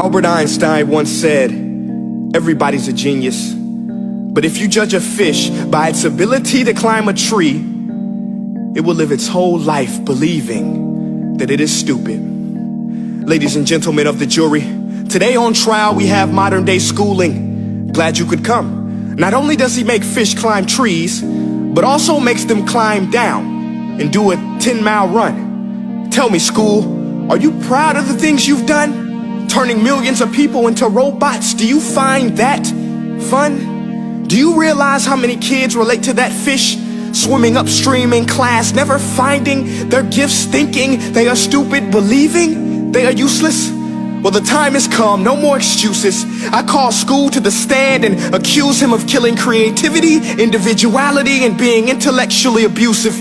Albert Einstein once said, everybody's a genius, but if you judge a fish by its ability to climb a tree, it will live its whole life believing that it is stupid. Ladies and gentlemen of the jury, today on trial we have modern day schooling. Glad you could come. Not only does he make fish climb trees, but also makes them climb down and do a 10-mile run. Tell me, school, are you proud of the things you've done? Turning millions of people into robots, do you find that fun? Do you realize how many kids relate to that fish swimming upstream in class, never finding their gifts, thinking they are stupid, believing they are useless? Well, the time has come, no more excuses. I call school to the stand and accuse him of killing creativity, individuality, and being intellectually abusive.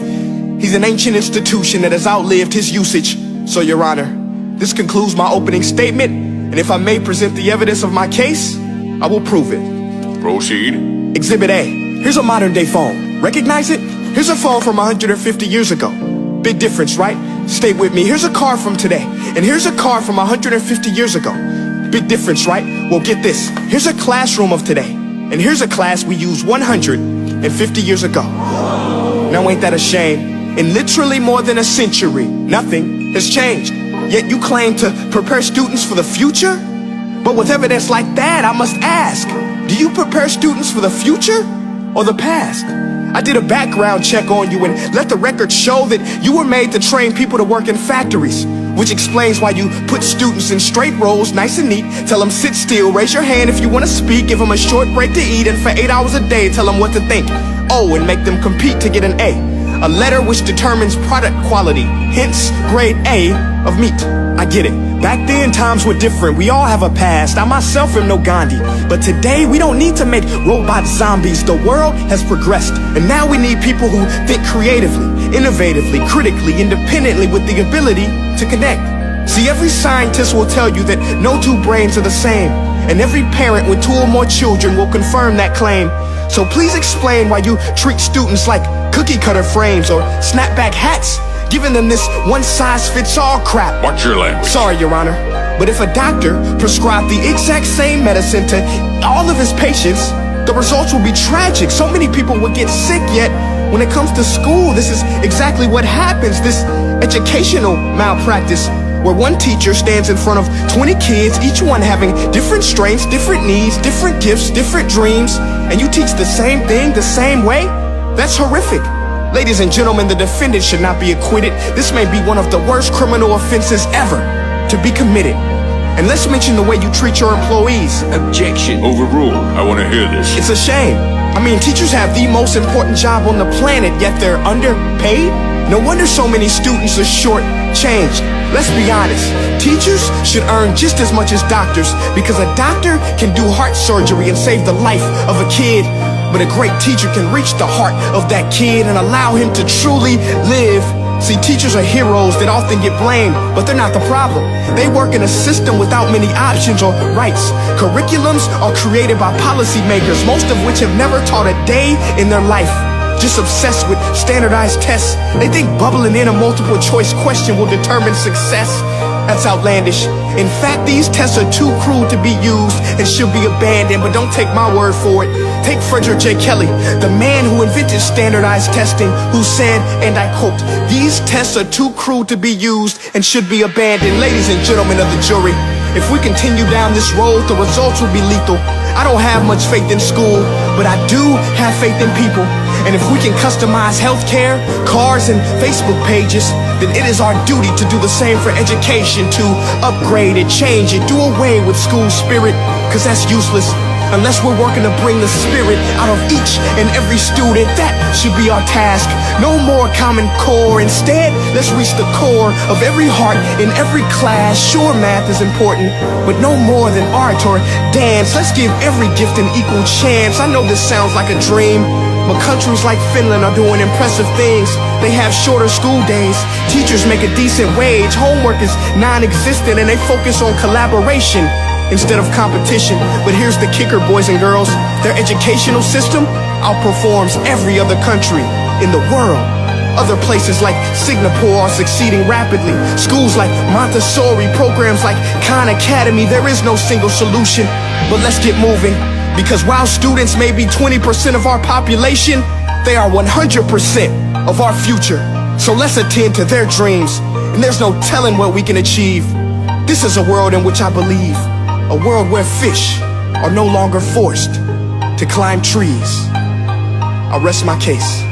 He's an ancient institution that has outlived his usage. So, Your Honor, this concludes my opening statement, and if I may present the evidence of my case, I will prove it. Proceed. Exhibit A. Here's a modern day phone. Recognize it? Here's a phone from 150 years ago. Big difference, right? Stay with me. Here's a car from today, and here's a car from 150 years ago. Big difference, right? Well, get this. Here's a classroom of today, and here's a class we used 150 years ago. Now, ain't that a shame? In literally more than a century, nothing has changed. Yet you claim to prepare students for the future? But with evidence like that, I must ask, do you prepare students for the future or the past? I did a background check on you and let the record show that you were made to train people to work in factories, which explains why you put students in straight rows, nice and neat, tell them sit still, raise your hand if you want to speak, give them a short break to eat, and for 8 hours a day tell them what to think. Oh, and make them compete to get an A letter which determines product quality, hence grade A of meat. I get it. Back then, times were different. We all have a past. I myself am no Gandhi. But today, we don't need to make robot zombies. The world has progressed. And now we need people who think creatively, innovatively, critically, independently, with the ability to connect. See, every scientist will tell you that no two brains are the same. And every parent with 2 or more children will confirm that claim. So please explain why you treat students like cookie cutter frames or snapback hats, giving them this one-size-fits-all crap. Watch your language. Sorry, Your Honor, but if a doctor prescribed the exact same medicine to all of his patients, the results will be tragic. So many people will get sick, yet when it comes to school, this is exactly what happens. This educational malpractice, where one teacher stands in front of 20 kids, each one having different strengths, different needs, different gifts, different dreams, and you teach the same thing the same way? That's horrific. Ladies and gentlemen, the defendant should not be acquitted. This may be one of the worst criminal offenses ever to be committed. And let's mention the way you treat your employees. Objection. Overruled. I want to hear this. It's a shame. I mean, teachers have the most important job on the planet, yet they're underpaid? No wonder so many students are short-changed. Let's be honest, teachers should earn just as much as doctors, because a doctor can do heart surgery and save the life of a kid, but a great teacher can reach the heart of that kid and allow him to truly live. See, teachers are heroes that often get blamed, but they're not the problem. They work in a system without many options or rights. Curriculums are created by policymakers, most of which have never taught a day in their life. Just obsessed with standardized tests. They think bubbling in a multiple choice question will determine success. That's outlandish. In fact, these tests are too cruel to be used and should be abandoned, but don't take my word for it. Take Frederick J. Kelly, the man who invented standardized testing, who said, and I quote, "These tests are too cruel to be used and should be abandoned." Ladies and gentlemen of the jury, if we continue down this road, the results will be lethal. I don't have much faith in school, but I do have faith in people. And if we can customize healthcare, cars, and Facebook pages, then it is our duty to do the same for education, to upgrade it, change it, do away with school spirit, because that's useless. Unless we're working to bring the spirit out of each and every student, that should be our task. No more Common Core. Instead, let's reach the core of every heart in every class. Sure, math is important, but no more than art or dance. Let's give every gift an equal chance. I know this sounds like a dream, but countries like Finland are doing impressive things. They have shorter school days, teachers make a decent wage, homework is non-existent, and they focus on collaboration instead of competition. But here's the kicker, boys and girls. Their educational system outperforms every other country in the world. Other places like Singapore are succeeding rapidly. Schools like Montessori, programs like Khan Academy. There is no single solution, but let's get moving. Because while students may be 20% of our population, they are 100% of our future. So let's attend to their dreams, and there's no telling what we can achieve. This is a world in which I believe, a world where fish are no longer forced to climb trees. I rest my case.